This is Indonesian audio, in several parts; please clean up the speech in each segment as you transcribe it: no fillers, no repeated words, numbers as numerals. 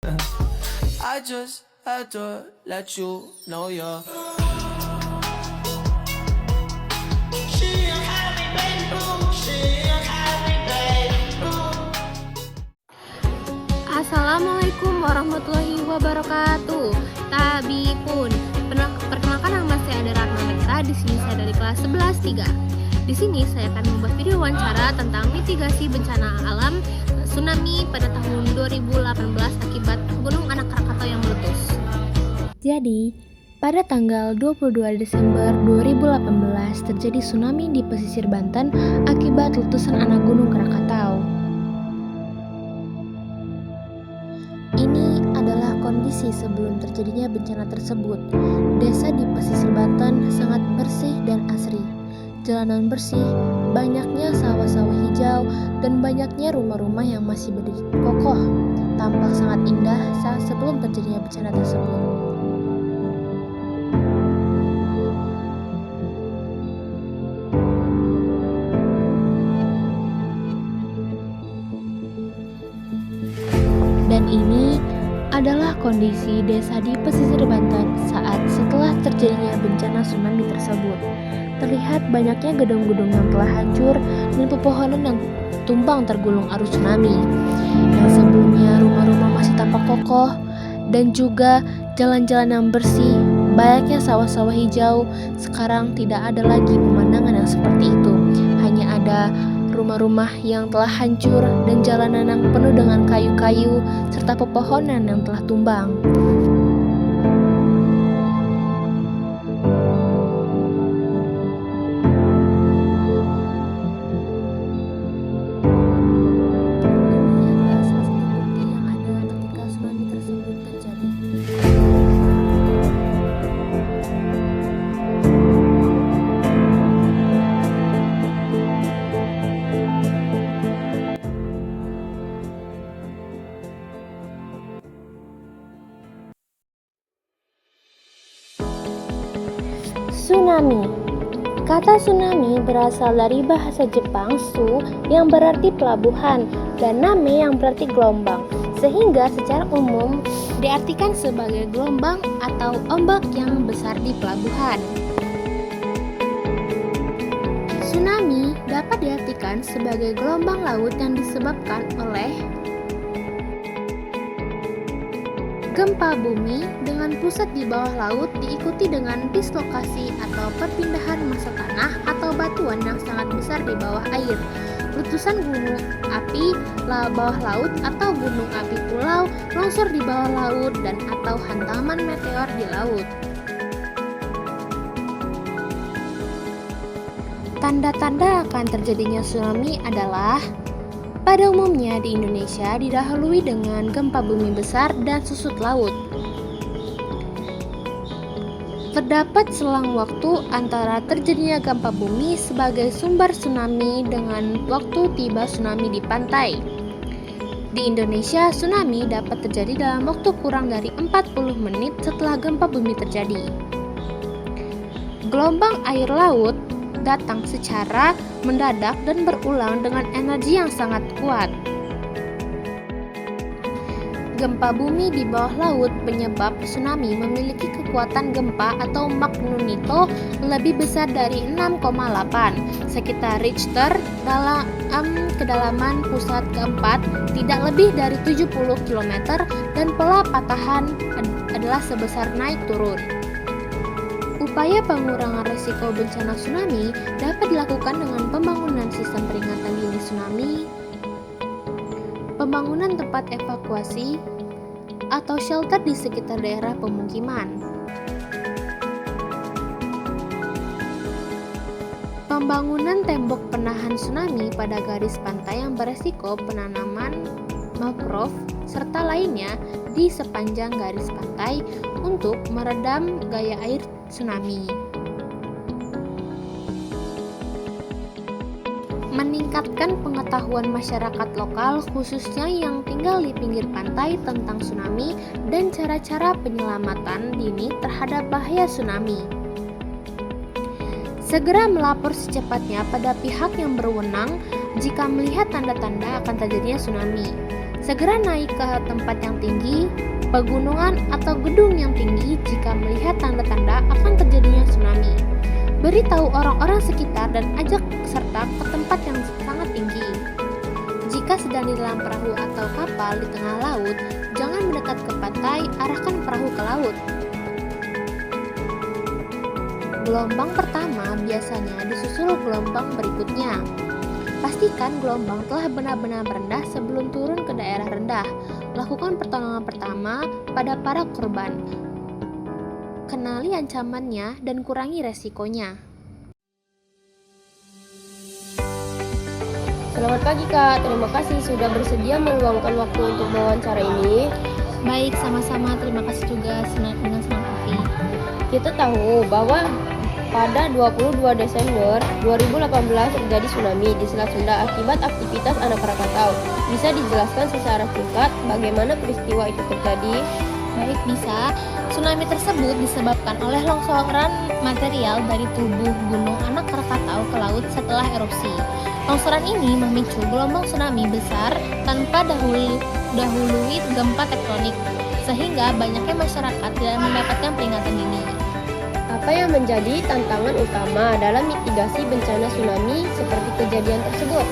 I just had to let you know you're. Assalamualaikum warahmatullahi wabarakatuh. Tabi pun. Perkenalkan, nama saya ada Ratna Lekra. Di sini saya dari kelas 11 3. Di sini saya akan membuat video wawancara tentang mitigasi bencana alam tsunami pada tahun 2018 akibat Gunung Anak Krakatau yang meletus. Jadi, pada tanggal 22 Desember 2018 terjadi tsunami di pesisir Banten akibat letusan anak Gunung Krakatau. Ini adalah kondisi sebelum terjadinya bencana tersebut. Desa di pesisir Banten sangat bersih dan asri. Jalanan bersih, banyaknya sawah-sawah hijau, dan banyaknya rumah-rumah yang masih berdiri kokoh. Tampak sangat indah saat sebelum terjadinya bencana tersebut. Dan ini adalah kondisi desa di pesisir Banten saat setelah terjadinya bencana tsunami tersebut. Terlihat banyaknya gedung-gedung yang telah hancur dan pepohonan yang tumbang tergulung arus tsunami. Yang sebelumnya rumah-rumah masih tampak kokoh dan juga jalan-jalan yang bersih, banyaknya sawah-sawah hijau, sekarang tidak ada lagi pemandangan yang seperti itu. Hanya ada rumah-rumah yang telah hancur dan jalanan yang penuh dengan kayu-kayu serta pepohonan yang telah tumbang. Ini adalah salah satu bukti yang ada ketika tsunami tersebut terjadi. Tsunami. Kata tsunami berasal dari bahasa Jepang su yang berarti pelabuhan dan name yang berarti gelombang, sehingga secara umum diartikan sebagai gelombang atau ombak yang besar di pelabuhan. Tsunami dapat diartikan sebagai gelombang laut yang disebabkan oleh gempa bumi dengan pusat di bawah laut diikuti dengan dislokasi atau perpindahan massa tanah atau batuan yang sangat besar di bawah air, letusan gunung api bawah laut atau gunung api pulau, longsor di bawah laut, dan atau hantaman meteor di laut. Tanda-tanda akan terjadinya tsunami adalah pada umumnya di Indonesia didahului dengan gempa bumi besar dan susut laut. Terdapat selang waktu antara terjadinya gempa bumi sebagai sumber tsunami dengan waktu tiba tsunami di pantai. Di Indonesia, tsunami dapat terjadi dalam waktu kurang dari 40 menit setelah gempa bumi terjadi. Gelombang air laut datang secara mendadak dan berulang dengan energi yang sangat kuat. Gempa bumi di bawah laut penyebab tsunami memiliki kekuatan gempa atau magnitudo lebih besar dari 6,8, sekitar Richter dalam kedalaman pusat keempat tidak lebih dari 70 km dan pola patahan adalah sebesar naik turun. Upaya pengurangan risiko bencana tsunami dapat dilakukan dengan pembangunan sistem peringatan dini tsunami, pembangunan tempat evakuasi, atau shelter di sekitar daerah pemukiman. Pembangunan tembok penahan tsunami pada garis pantai yang beresiko penanaman mangrove serta lainnya di sepanjang garis pantai untuk meredam gaya air tsunami. Meningkatkan pengetahuan masyarakat lokal khususnya yang tinggal di pinggir pantai tentang tsunami dan cara-cara penyelamatan dini terhadap bahaya tsunami. Segera melapor secepatnya pada pihak yang berwenang jika melihat tanda-tanda akan terjadinya tsunami. Segera naik ke tempat yang tinggi, pegunungan atau gedung yang tinggi jika melihat tanda-tanda akan terjadinya tsunami. Beritahu orang-orang sekitar dan ajak peserta ke tempat yang sangat tinggi. Jika sedang di dalam perahu atau kapal di tengah laut, jangan mendekat ke pantai, arahkan perahu ke laut. Gelombang pertama biasanya disusul gelombang berikutnya. Pastikan gelombang telah benar-benar merendah sebelum turun ke daerah rendah. Lakukan pertolongan pertama pada para korban. Kenali ancamannya dan kurangi resikonya. Selamat pagi Kak, terima kasih sudah bersedia meluangkan waktu untuk wawancara ini. Baik, sama-sama. Terima kasih juga dengan senang hati. Kita tahu bahwa pada 22 Desember 2018 terjadi tsunami di Selat Sunda akibat aktivitas anak Krakatau. Bisa dijelaskan secara singkat bagaimana peristiwa itu terjadi? Baik, bisa. Tsunami tersebut disebabkan oleh longsoran material dari tubuh gunung anak Krakatau ke laut setelah erupsi. Longsoran ini memicu gelombang tsunami besar tanpa dahului gempa tektonik, sehingga banyaknya masyarakat tidak mendapatkan peringatan dini. Apa yang menjadi tantangan utama dalam mitigasi bencana tsunami seperti kejadian tersebut?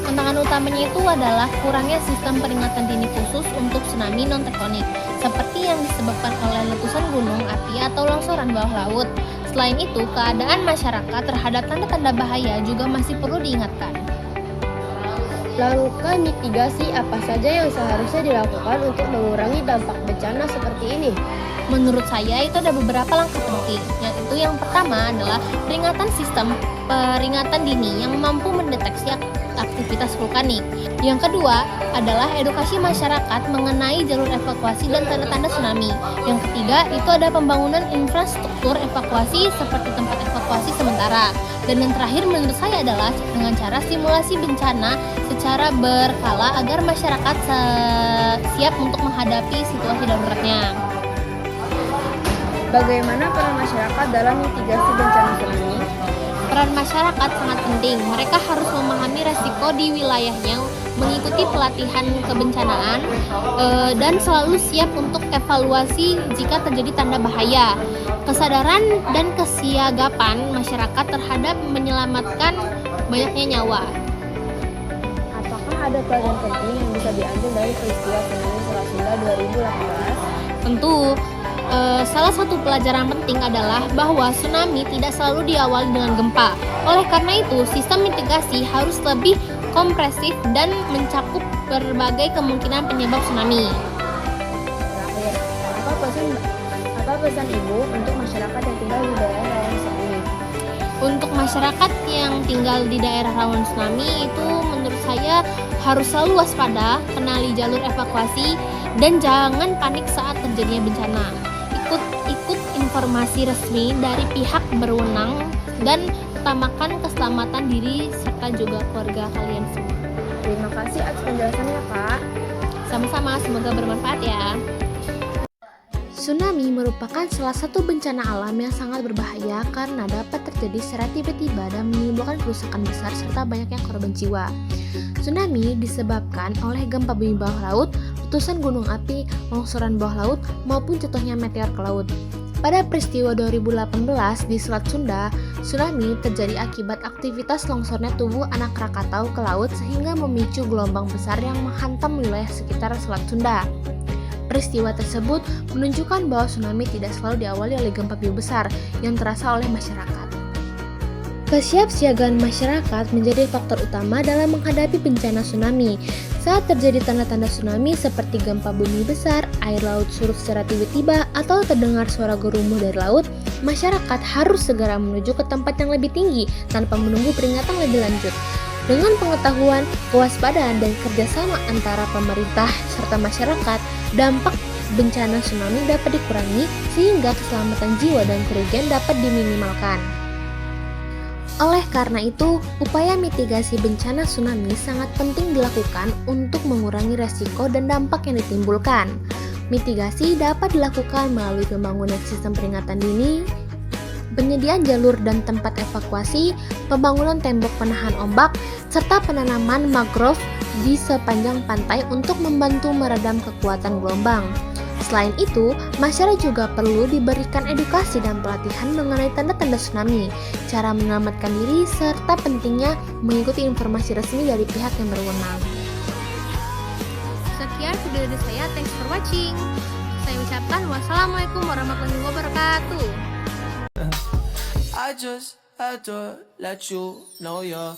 Tantangan utamanya itu adalah kurangnya sistem peringatan dini khusus untuk tsunami non-tektonik, seperti yang disebabkan oleh letusan gunung api atau longsoran bawah laut. Selain itu, keadaan masyarakat terhadap tanda-tanda bahaya juga masih perlu diingatkan. Langkah mitigasi apa saja yang seharusnya dilakukan untuk mengurangi dampak bencana seperti ini? Menurut saya itu ada beberapa langkah penting. Yang pertama adalah peringatan sistem peringatan dini yang mampu mendeteksi aktivitas vulkanik. Yang kedua adalah edukasi masyarakat mengenai jalur evakuasi dan tanda-tanda tsunami. Yang ketiga itu ada pembangunan infrastruktur evakuasi seperti tempat evakuasi sementara. Dan yang terakhir menurut saya adalah dengan cara simulasi bencana secara berkala agar masyarakat siap untuk menghadapi situasi daruratnya. Bagaimana peran masyarakat dalam mitigasi bencana tsunami? Peran masyarakat sangat penting. Mereka harus memahami resiko di wilayahnya, mengikuti pelatihan kebencanaan, dan selalu siap untuk evaluasi jika terjadi tanda bahaya. Kesadaran dan kesiagapan masyarakat terhadap menyelamatkan banyaknya nyawa. Apakah ada pelajaran penting yang bisa diambil dari peristiwa tsunami Selat Sunda 2018? Tentu, salah satu pelajaran penting adalah bahwa tsunami tidak selalu diawali dengan gempa. Oleh karena itu, sistem mitigasi harus lebih kompresif dan mencakup berbagai kemungkinan penyebab tsunami. Terakhir, apa pesan Ibu untuk masyarakat yang tinggal di daerah rawan tsunami? Untuk masyarakat yang tinggal di daerah rawan tsunami itu menurut saya harus selalu waspada, kenali jalur evakuasi, dan jangan panik saat terjadinya bencana. Ikut informasi resmi dari pihak berwenang dan utamakan keselamatan diri serta juga keluarga kalian semua. Terima kasih atas penjelasannya, Kak. Sama-sama, semoga bermanfaat ya. Tsunami merupakan salah satu bencana alam yang sangat berbahaya karena dapat terjadi secara tiba-tiba dan menimbulkan kerusakan besar serta banyaknya korban jiwa. Tsunami disebabkan oleh gempa bumi bawah laut, letusan gunung api, longsoran bawah laut, maupun jatuhnya meteor ke laut. Pada peristiwa 2018 di Selat Sunda, tsunami terjadi akibat aktivitas longsornya tubuh anak Krakatau ke laut sehingga memicu gelombang besar yang menghantam wilayah sekitar Selat Sunda. Peristiwa tersebut menunjukkan bahwa tsunami tidak selalu diawali oleh gempa bumi besar yang terasa oleh masyarakat. Kesiapsiagaan masyarakat menjadi faktor utama dalam menghadapi bencana tsunami. Saat terjadi tanda-tanda tsunami seperti gempa bumi besar, air laut surut secara tiba-tiba, atau terdengar suara gemuruh dari laut, masyarakat harus segera menuju ke tempat yang lebih tinggi tanpa menunggu peringatan lebih lanjut. Dengan pengetahuan, kewaspadaan, dan kerjasama antara pemerintah serta masyarakat, dampak bencana tsunami dapat dikurangi sehingga keselamatan jiwa dan kerugian dapat diminimalkan. Oleh karena itu, upaya mitigasi bencana tsunami sangat penting dilakukan untuk mengurangi resiko dan dampak yang ditimbulkan. Mitigasi dapat dilakukan melalui pembangunan sistem peringatan dini, penyediaan jalur dan tempat evakuasi, pembangunan tembok penahan ombak, serta penanaman mangrove di sepanjang pantai untuk membantu meredam kekuatan gelombang. Selain itu, masyarakat juga perlu diberikan edukasi dan pelatihan mengenai tanda-tanda tsunami, cara menyelamatkan diri, serta pentingnya mengikuti informasi resmi dari pihak yang berwenang. Sekian video dari saya, thanks for watching. Saya ucapkan wassalamualaikum warahmatullahi wabarakatuh. I just had to let you know you're